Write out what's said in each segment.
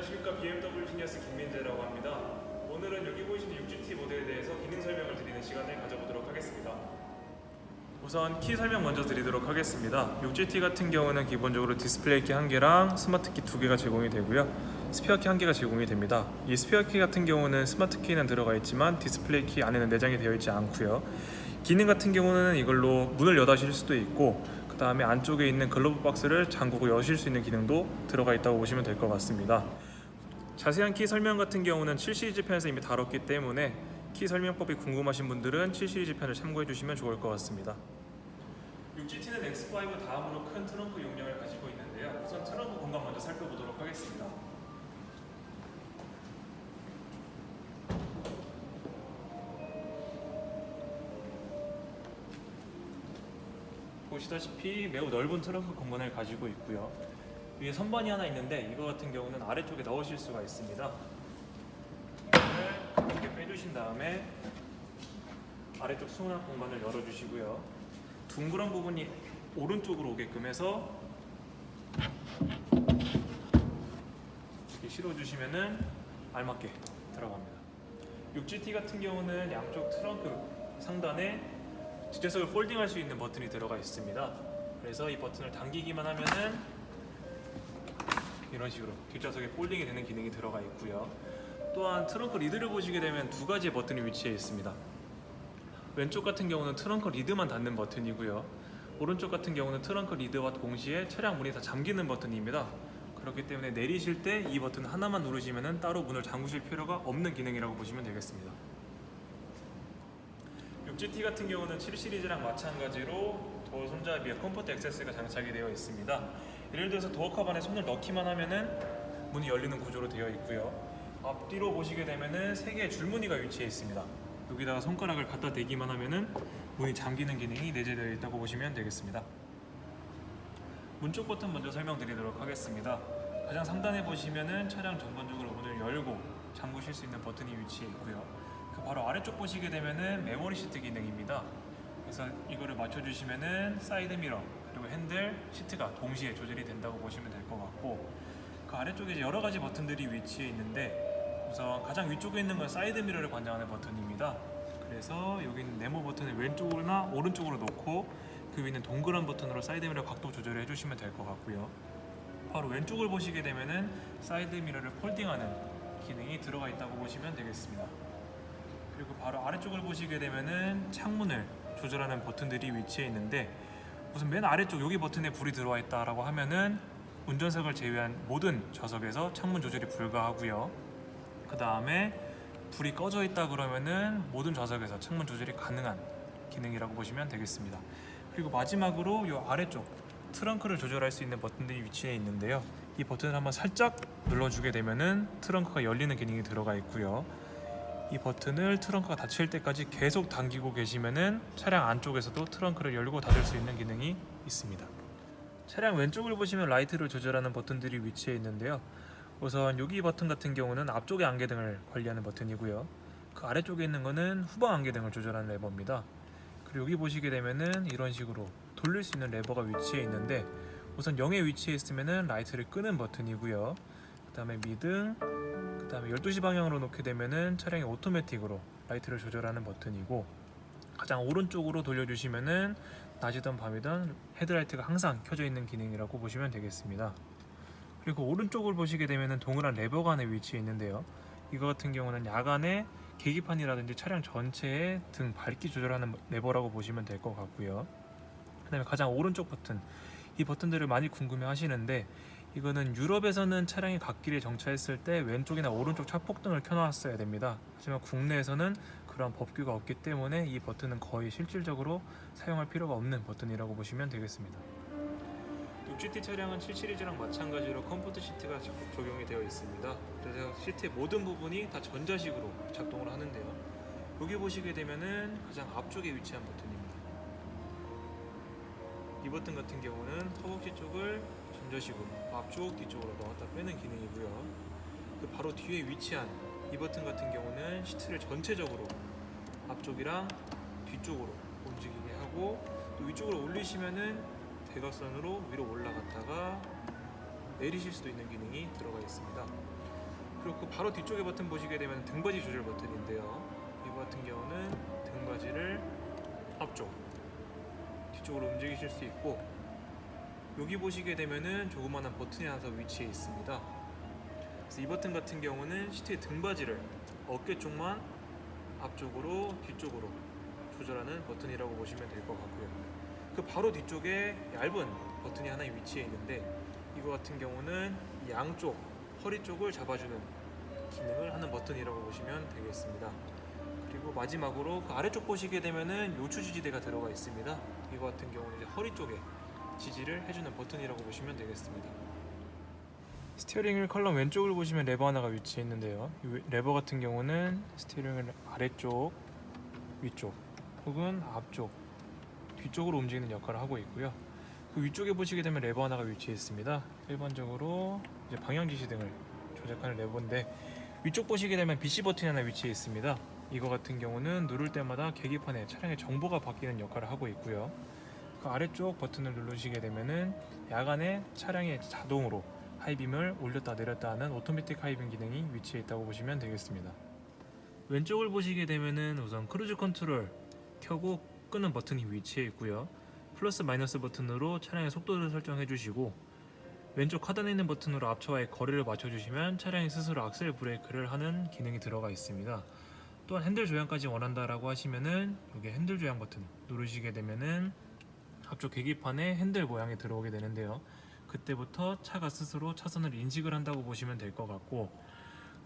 안녕하십니까. BMW 지니어스 김민재라고 합니다. 오늘은 여기 보이시는 6GT 모델에 대해서 기능 설명을 드리는 시간을 가져보도록 하겠습니다. 우선 키 설명 먼저 드리도록 하겠습니다. 6GT 같은 경우는 기본적으로 디스플레이 키 1개랑 스마트 키 2개가 제공이 되고요. 스피어 키 1개가 제공이 됩니다. 이 스피어 키 같은 경우는 스마트 키는 들어가 있지만 디스플레이 키 안에는 내장이 되어 있지 않고요. 기능 같은 경우는 이걸로 문을 여다실 수도 있고, 그 다음에 안쪽에 있는 글러브 박스를 잠그고 여실 수 있는 기능도 들어가 있다고 보시면 될 것 같습니다. 자세한 키 설명 같은 경우는 7시리즈 편에서 이미 다뤘기 때문에 키 설명법이 궁금하신 분들은 7시리즈 편을 참고해 주시면 좋을 것 같습니다. 6GT는 X5 다음으로 큰 트렁크 용량을 가지고 있는데요. 우선 트렁크 공간 먼저 살펴보도록 하겠습니다. 보시다시피 매우 넓은 트렁크 공간을 가지고 있고요. 위에 선반이 하나 있는데 이거 같은 경우는 아래쪽에 넣으실 수가 있습니다. 이거를 이렇게 빼주신 다음에 아래쪽 수납 공간을 열어주시고요. 둥그런 부분이 오른쪽으로 오게끔 해서 이렇게 실어주시면은 알맞게 들어갑니다. 6GT 같은 경우는 양쪽 트렁크 상단에 뒷좌석을 폴딩할 수 있는 버튼이 들어가 있습니다. 그래서 이 버튼을 당기기만 하면은 이런 식으로 뒷좌석에 폴딩이 되는 기능이 들어가 있고요. 또한 트렁크 리드를 보시게 되면 두 가지의 버튼이 위치해 있습니다. 왼쪽 같은 경우는 트렁크 리드만 닫는 버튼이고요. 오른쪽 같은 경우는 트렁크 리드와 동시에 차량 문이 다 잠기는 버튼입니다. 그렇기 때문에 내리실 때 이 버튼 하나만 누르시면 따로 문을 잠그실 필요가 없는 기능이라고 보시면 되겠습니다. 6GT 같은 경우는 7시리즈랑 마찬가지로 도어 손잡이에 컴포트 액세스가 장착이 되어 있습니다. 예를 들어서 도어컵 안에 손을 넣기만 하면은 문이 열리는 구조로 되어 있고요. 앞뒤로 보시게 되면은 3개의 줄무늬가 위치해 있습니다. 여기다가 손가락을 갖다 대기만 하면은 문이 잠기는 기능이 내재되어 있다고 보시면 되겠습니다. 문 쪽 버튼 먼저 설명드리도록 하겠습니다. 가장 상단에 보시면은 차량 전반적으로 문을 열고 잠그실 수 있는 버튼이 위치해 있고요. 그 바로 아래쪽 보시게 되면은 메모리 시트 기능입니다. 그래서 이거를 맞춰주시면은 사이드 미러 그리고 핸들, 시트가 동시에 조절이 된다고 보시면 될 것 같고, 그 아래쪽에 이제 여러 가지 버튼들이 위치해 있는데 우선 가장 위쪽에 있는 건 사이드 미러를 관장하는 버튼입니다. 그래서 여기 있는 네모 버튼을 왼쪽이나 오른쪽으로 놓고 그 위에 있는 동그란 버튼으로 사이드 미러 각도 조절을 해주시면 될 것 같고요. 바로 왼쪽을 보시게 되면은 사이드 미러를 폴딩하는 기능이 들어가 있다고 보시면 되겠습니다. 그리고 바로 아래쪽을 보시게 되면은 창문을 조절하는 버튼들이 위치해 있는데, 우선 맨 아래쪽 여기 버튼에 불이 들어와 있다라고 하면은 운전석을 제외한 모든 좌석에서 창문 조절이 불가하고요. 그 다음에 불이 꺼져 있다 그러면은 모든 좌석에서 창문 조절이 가능한 기능이라고 보시면 되겠습니다. 그리고 마지막으로 이 아래쪽 트렁크를 조절할 수 있는 버튼들이 위치해 있는데요. 이 버튼을 한번 살짝 눌러주게 되면은 트렁크가 열리는 기능이 들어가 있고요. 이 버튼을 트렁크가 닫힐 때까지 계속 당기고 계시면은 차량 안쪽에서도 트렁크를 열고 닫을 수 있는 기능이 있습니다. 차량 왼쪽을 보시면 라이트를 조절하는 버튼들이 위치해 있는데요. 우선 여기 버튼 같은 경우는 앞쪽의 안개등을 관리하는 버튼이고요. 그 아래쪽에 있는 거는 후방 안개등을 조절하는 레버입니다. 그리고 여기 보시게 되면은 이런 식으로 돌릴 수 있는 레버가 위치해 있는데, 우선 0에 위치해 있으면은 라이트를 끄는 버튼이고요. 그 다음에 미등, 그 다음에 12시 방향으로 놓게 되면은 차량이 오토매틱으로 라이트를 조절하는 버튼이고, 가장 오른쪽으로 돌려주시면은 낮이든 밤이든 헤드라이트가 항상 켜져 있는 기능이라고 보시면 되겠습니다. 그리고 오른쪽을 보시게 되면은 동그란 레버가 안에 위치해 있는데요. 이거 같은 경우는 야간에 계기판이라든지 차량 전체의 등 밝기 조절하는 레버라고 보시면 될 것 같고요. 그 다음에 가장 오른쪽 버튼, 이 버튼들을 많이 궁금해 하시는데, 이거는 유럽에서는 차량이 갓길에 정차했을 때 왼쪽이나 오른쪽 차폭등을 켜놨어야 됩니다. 하지만 국내에서는 그러한 법규가 없기 때문에 이 버튼은 거의 실질적으로 사용할 필요가 없는 버튼이라고 보시면 되겠습니다. 6GT 차량은 7시리즈랑 마찬가지로 컴포트 시트가 적용이 되어 있습니다. 그래서 시트의 모든 부분이 다 전자식으로 작동을 하는데요. 여기 보시게 되면은 가장 앞쪽에 위치한 버튼입니다. 이 버튼 같은 경우는 허벅지 쪽을 전자식으로 앞쪽, 뒤쪽으로 넣었다 빼는 기능이고요. 그 바로 뒤에 위치한 이 버튼 같은 경우는 시트를 전체적으로 앞쪽이랑 뒤쪽으로 움직이게 하고, 또 위쪽으로 올리시면은 대각선으로 위로 올라갔다가 내리실 수도 있는 기능이 들어가 있습니다. 그리고 그 바로 뒤쪽에 버튼 보시게 되면 등받이 조절 버튼인데요. 이거 같은 경우는 등받이를 앞쪽, 뒤쪽으로 움직이실 수 있고, 여기 보시게 되면은 조그마한 버튼이 하나 더 위치해 있습니다. 그래서 이 버튼 같은 경우는 시트의 등받이를 어깨 쪽만 앞쪽으로 뒤쪽으로 조절하는 버튼이라고 보시면 될 것 같고요. 그 바로 뒤쪽에 얇은 버튼이 하나 위치해 있는데, 이거 같은 경우는 양쪽 허리 쪽을 잡아주는 기능을 하는 버튼이라고 보시면 되겠습니다. 그리고 마지막으로 그 아래쪽 보시게 되면은 요추 지지대가 들어가 있습니다. 이거 같은 경우는 이제 허리 쪽에 지지를 해주는 버튼이라고 보시면 되겠습니다. 스티어링 컬럼 왼쪽을 보시면 레버 하나가 위치해 있는데요. 이 레버 같은 경우는 스티어링 아래쪽, 위쪽 혹은 앞쪽, 뒤쪽으로 움직이는 역할을 하고 있고요. 그 위쪽에 보시게 되면 레버 하나가 위치해 있습니다. 일반적으로 이제 방향 지시 등을 조작하는 레버인데, 위쪽 보시게 되면 BC 버튼이 하나 위치해 있습니다. 이거 같은 경우는 누를 때마다 계기판에 차량의 정보가 바뀌는 역할을 하고 있고요. 그 아래쪽 버튼을 누르시게 되면은 야간에 차량의 자동으로 하이빔을 올렸다 내렸다 하는 오토매틱 하이빔 기능이 위치해 있다고 보시면 되겠습니다. 왼쪽을 보시게 되면은 우선 크루즈 컨트롤 켜고 끄는 버튼이 위치해 있고요. 플러스 마이너스 버튼으로 차량의 속도를 설정해 주시고, 왼쪽 하단에 있는 버튼으로 앞차와의 거리를 맞춰 주시면 차량이 스스로 악셀 브레이크를 하는 기능이 들어가 있습니다. 또한 핸들 조향까지 원한다라고 하시면은 여기 핸들 조향 버튼 누르시게 되면은 앞쪽 계기판에 핸들 모양이 들어오게 되는데요. 그때부터 차가 스스로 차선을 인식을 한다고 보시면 될 것 같고,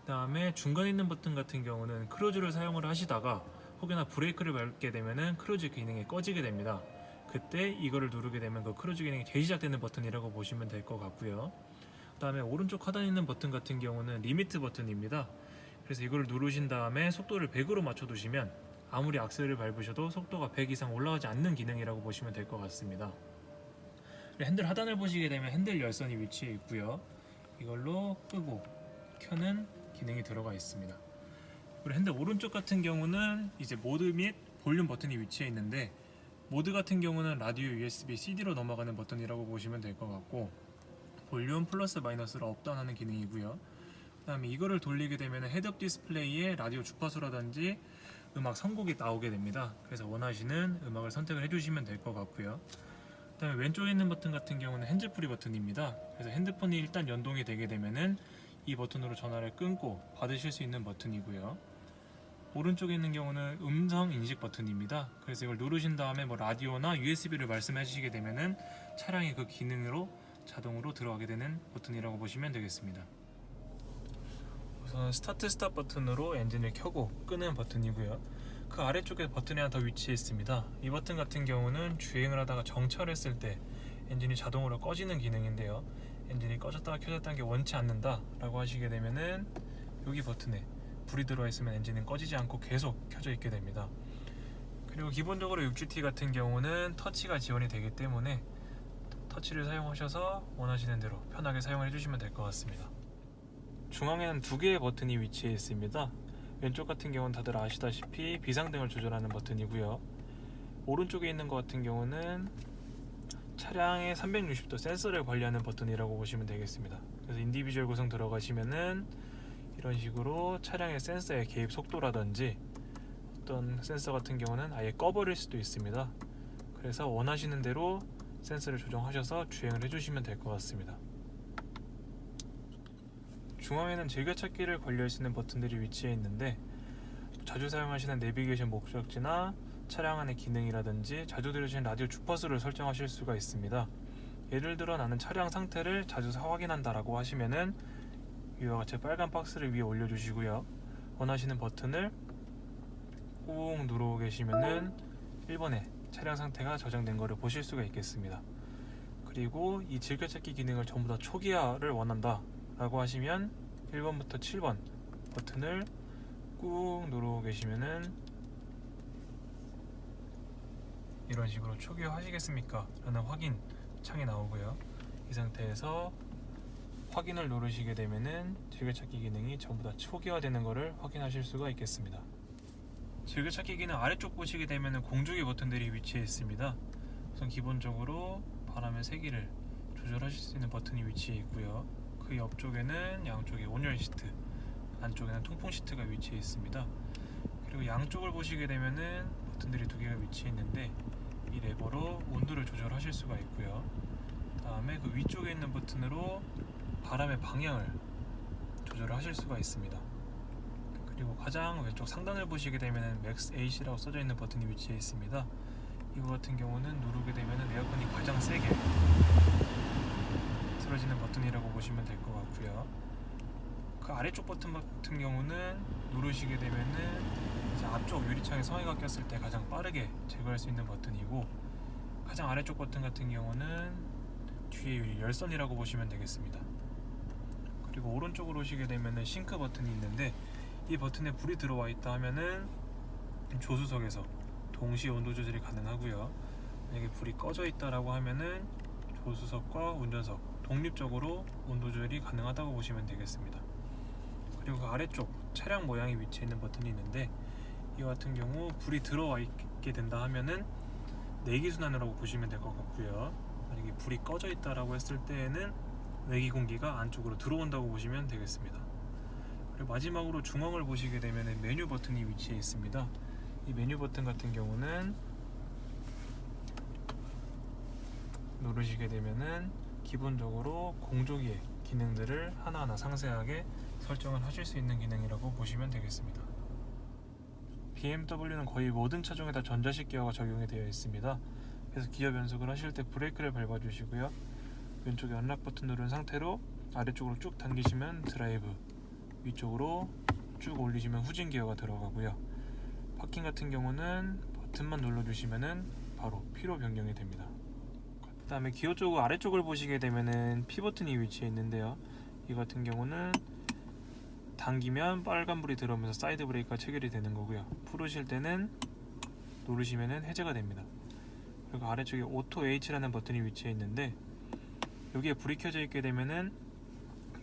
그 다음에 중간에 있는 버튼 같은 경우는 크루즈를 사용을 하시다가 혹여나 브레이크를 밟게 되면은 크루즈 기능이 꺼지게 됩니다. 그때 이거를 누르게 되면 그 크루즈 기능이 재시작되는 버튼이라고 보시면 될 것 같고요. 그 다음에 오른쪽 하단에 있는 버튼 같은 경우는 리미트 버튼입니다. 그래서 이걸 누르신 다음에 속도를 100으로 맞춰 두시면 아무리 악셀을 밟으셔도 속도가 100 이상 올라가지 않는 기능이라고 보시면 될 것 같습니다. 핸들 하단을 보시게 되면 핸들 열선이 위치해 있고요. 이걸로 끄고 켜는 기능이 들어가 있습니다. 그리고 핸들 오른쪽 같은 경우는 이제 모드 및 볼륨 버튼이 위치해 있는데, 모드 같은 경우는 라디오 USB CD로 넘어가는 버튼이라고 보시면 될 것 같고, 볼륨 플러스 마이너스로 업다운하는 기능이고요. 그 다음에 이거를 돌리게 되면 헤드업 디스플레이에 라디오 주파수라든지 음악 선곡이 나오게 됩니다. 그래서 원하시는 음악을 선택을 해주시면 될 것 같고요. 그 다음에 왼쪽에 있는 버튼 같은 경우는 핸즈프리 버튼입니다. 그래서 핸드폰이 일단 연동이 되게 되면은 이 버튼으로 전화를 끊고 받으실 수 있는 버튼이고요. 오른쪽에 있는 경우는 음성 인식 버튼입니다. 그래서 이걸 누르신 다음에 뭐 라디오나 USB를 말씀하시게 되면은 차량이 그 기능으로 자동으로 들어가게 되는 버튼이라고 보시면 되겠습니다. 우선 스타트 스탑 버튼으로 엔진을 켜고 끄는 버튼이고요. 그 아래쪽에 버튼이 하나 더 위치해 있습니다. 이 버튼 같은 경우는 주행을 하다가 정차했을 때 엔진이 자동으로 꺼지는 기능인데요. 엔진이 꺼졌다가 켜졌다는 게 원치 않는다 라고 하시게 되면은 여기 버튼에 불이 들어와 있으면 엔진은 꺼지지 않고 계속 켜져 있게 됩니다. 그리고 기본적으로 6GT 같은 경우는 터치가 지원이 되기 때문에 터치를 사용하셔서 원하시는 대로 편하게 사용을 해주시면 될 것 같습니다. 중앙에는 두 개의 버튼이 위치해 있습니다. 왼쪽 같은 경우는 다들 아시다시피 비상등을 조절하는 버튼이고요. 오른쪽에 있는 것 같은 경우는 차량의 360도 센서를 관리하는 버튼이라고 보시면 되겠습니다. 그래서 인디비주얼 구성 들어가시면은 이런 식으로 차량의 센서의 개입 속도라든지 어떤 센서 같은 경우는 아예 꺼버릴 수도 있습니다. 그래서 원하시는 대로 센서를 조정하셔서 주행을 해주시면 될 것 같습니다. 중앙에는 즐겨찾기를 관리할 수 있는 버튼들이 위치해 있는데, 자주 사용하시는 내비게이션 목적지나 차량 안의 기능이라든지 자주 들으시는 라디오 주파수를 설정하실 수가 있습니다. 예를 들어 나는 차량 상태를 자주 확인한다라고 하시면은 이와 같이 빨간 박스를 위에 올려주시고요. 원하시는 버튼을 꾹 누르고 계시면은 1번에 차량 상태가 저장된 것을 보실 수가 있겠습니다. 그리고 이 즐겨찾기 기능을 전부 다 초기화를 원한다 라고 하시면 1번부터 7번 버튼을 꾹 누르고 계시면은 이런 식으로 초기화 하시겠습니까? 라는 확인 창이 나오고요. 이 상태에서 확인을 누르시게 되면은 즐겨찾기 기능이 전부 다 초기화되는 것을 확인하실 수가 있겠습니다. 즐겨찾기 기능 아래쪽 보시게 되면은 공조기 버튼들이 위치해 있습니다. 우선 기본적으로 바람의 세기를 조절하실 수 있는 버튼이 위치해 있고요. 그 옆쪽에는 양쪽에 온열 시트, 안쪽에는 통풍 시트가 위치해 있습니다. 그리고 양쪽을 보시게 되면은 버튼들이 두 개가 위치해 있는데 이 레버로 온도를 조절하실 수가 있고요. 다음에 그 위쪽에 있는 버튼으로 바람의 방향을 조절하실 수가 있습니다. 그리고 가장 왼쪽 상단을 보시게 되면 맥스 AC라고 써져 있는 버튼이 위치해 있습니다. 이거 같은 경우는 누르게 되면 에어컨이 가장 세게 틀어지는 버튼이라고 보시면 될 것 같고요. 그 아래쪽 버튼 같은 경우는 누르시게 되면은 이제 앞쪽 유리창에 성에가 꼈을 때 가장 빠르게 제거할 수 있는 버튼이고, 가장 아래쪽 버튼 같은 경우는 뒤에 열선이라고 보시면 되겠습니다. 그리고 오른쪽으로 오시게 되면은 싱크 버튼이 있는데 이 버튼에 불이 들어와 있다 하면은 조수석에서 동시에 온도 조절이 가능하고요. 만약에 불이 꺼져 있다라고 하면은 조수석과 운전석 독립적으로 온도 조절이 가능하다고 보시면 되겠습니다. 그리고 그 아래쪽 차량 모양이 위치해 있는 버튼이 있는데 이 같은 경우 불이 들어와 있게 된다 하면은 내기 순환이라고 보시면 될 것 같고요. 만약에 불이 꺼져 있다라고 했을 때에는 외기 공기가 안쪽으로 들어온다고 보시면 되겠습니다. 그리고 마지막으로 중앙을 보시게 되면 메뉴 버튼이 위치해 있습니다. 이 메뉴 버튼 같은 경우는 누르시게 되면은 기본적으로 공조기의 기능들을 하나하나 상세하게 설정을 하실 수 있는 기능이라고 보시면 되겠습니다. BMW는 거의 모든 차종에다 전자식 기어가 적용이 되어 있습니다. 그래서 기어 변속을 하실 때 브레이크를 밟아 주시고요. 왼쪽에 언락 버튼 누른 상태로 아래쪽으로 쭉 당기시면 드라이브, 위쪽으로 쭉 올리시면 후진 기어가 들어가고요. 파킹 같은 경우는 버튼만 눌러주시면은 바로 P로 변경이 됩니다. 그 다음에 기어 쪽 아래쪽을 보시게 되면은 P 버튼이 위치해 있는데요. 이 같은 경우는 당기면 빨간불이 들어오면서 사이드 브레이크가 체결이 되는 거고요. 풀으실 때는 누르시면은 해제가 됩니다. 그리고 아래쪽에 오토 H라는 버튼이 위치해 있는데 여기에 불이 켜져 있게 되면은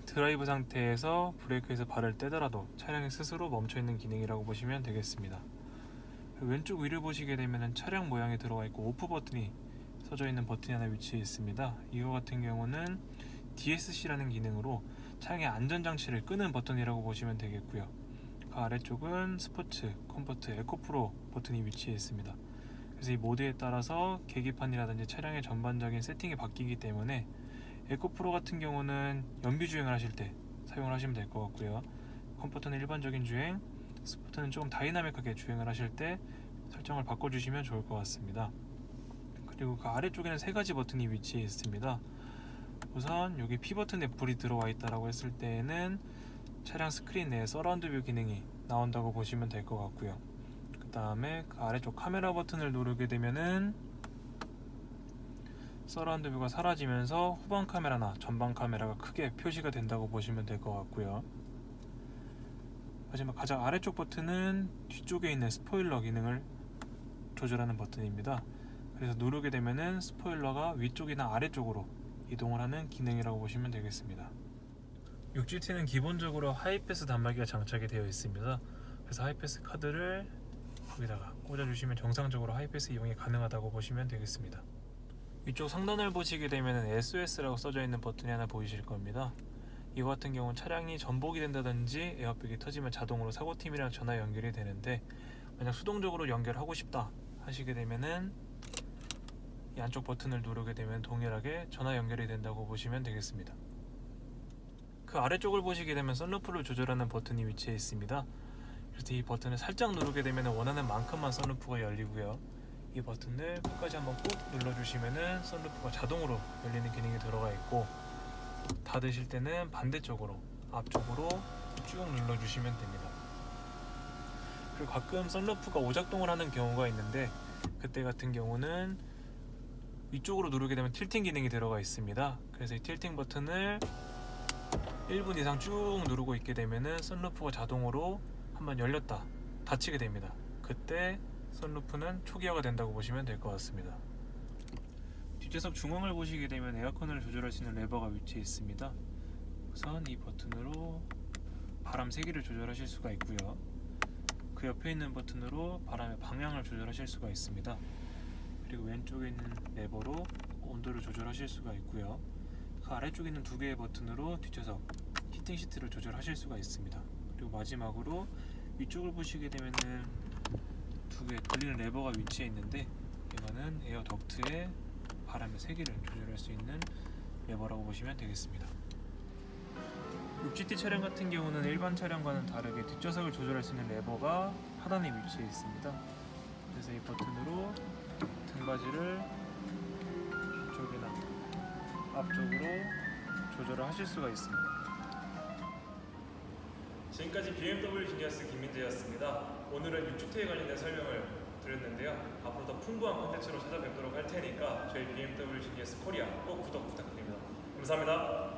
드라이브 상태에서 브레이크에서 발을 떼더라도 차량이 스스로 멈춰 있는 기능이라고 보시면 되겠습니다. 왼쪽 위를 보시게 되면 차량 모양이 들어가 있고 오프 버튼이 써져 있는 버튼이 하나 위치해 있습니다. 이거 같은 경우는 DSC라는 기능으로 차량의 안전장치를 끄는 버튼이라고 보시면 되겠고요. 그 아래쪽은 스포츠, 컴포트, 에코프로 버튼이 위치해 있습니다. 그래서 이 모드에 따라서 계기판이라든지 차량의 전반적인 세팅이 바뀌기 때문에 에코프로 같은 경우는 연비 주행을 하실 때 사용을 하시면 될 것 같고요. 컴포트는 일반적인 주행, 스포츠는 조금 다이나믹하게 주행을 하실 때 설정을 바꿔주시면 좋을 것 같습니다. 그리고 그 아래쪽에는 세 가지 버튼이 위치해 있습니다. 우선 여기 P 버튼에 불이 들어와 있다라고 했을 때에는 차량 스크린 내에 서라운드 뷰 기능이 나온다고 보시면 될 것 같고요. 그 다음에 그 아래쪽 카메라 버튼을 누르게 되면은 서라운드 뷰가 사라지면서 후방 카메라나 전방 카메라가 크게 표시가 된다고 보시면 될 것 같고요. 마지막 가장 아래쪽 버튼은 뒤쪽에 있는 스포일러 기능을 조절하는 버튼입니다. 그래서 누르게 되면은 스포일러가 위쪽이나 아래쪽으로 이동을 하는 기능이라고 보시면 되겠습니다. 6GT는 기본적으로 하이패스 단말기가 장착이 되어 있습니다. 그래서 하이패스 카드를 여기다가 꽂아주시면 정상적으로 하이패스 이용이 가능하다고 보시면 되겠습니다. 위쪽 상단을 보시게 되면 SOS라고 써져 있는 버튼이 하나 보이실 겁니다. 이거 같은 경우는 차량이 전복이 된다든지 에어백이 터지면 자동으로 사고팀이랑 전화 연결이 되는데, 만약 수동적으로 연결하고 싶다 하시게 되면은 이 안쪽 버튼을 누르게 되면 동일하게 전화 연결이 된다고 보시면 되겠습니다. 그 아래쪽을 보시게 되면 선루프를 조절하는 버튼이 위치해 있습니다. 그래서 이 버튼을 살짝 누르게 되면 원하는 만큼만 선루프가 열리고요. 이 버튼을 끝까지 한번 꾹 눌러주시면은 선루프가 자동으로 열리는 기능이 들어가 있고, 닫으실 때는 반대쪽으로 앞쪽으로 쭉 눌러주시면 됩니다. 그리고 가끔 선루프가 오작동을 하는 경우가 있는데 그때 같은 경우는 위쪽으로 누르게 되면 틸팅 기능이 들어가 있습니다. 그래서 이 틸팅 버튼을 1분 이상 쭉 누르고 있게 되면은 선루프가 자동으로 한번 열렸다 닫히게 됩니다. 그때 선루프는 초기화가 된다고 보시면 될 것 같습니다. 뒷좌석 중앙을 보시게 되면 에어컨을 조절할 수 있는 레버가 위치해 있습니다. 우선 이 버튼으로 바람 세기를 조절하실 수가 있고요. 그 옆에 있는 버튼으로 바람의 방향을 조절하실 수가 있습니다. 그리고 왼쪽에 있는 레버로 온도를 조절하실 수가 있고요. 그 아래쪽에 있는 두 개의 버튼으로 뒷좌석 히팅 시트를 조절하실 수가 있습니다. 그리고 마지막으로 위쪽을 보시게 되면은 두 개 돌리는 레버가 위치해 있는데, 이거는 에어 덕트의 바람의 세기를 조절할 수 있는 레버라고 보시면 되겠습니다. 6GT 차량 같은 경우는 일반 차량과는 다르게 뒷좌석을 조절할 수 있는 레버가 하단에 위치해 있습니다. 그래서 이 버튼으로 등받이를 뒤쪽이나 앞쪽으로 조절을 하실 수가 있습니다. 지금까지 BMW 지니어스 김민재였습니다. 오늘은 6GT에 관련된 설명을 드렸는데요. 앞으로 더 풍부한 콘텐츠로 찾아뵙도록 할 테니까 저희 BMW 지니어스 코리아 꼭 구독 부탁드립니다. 감사합니다.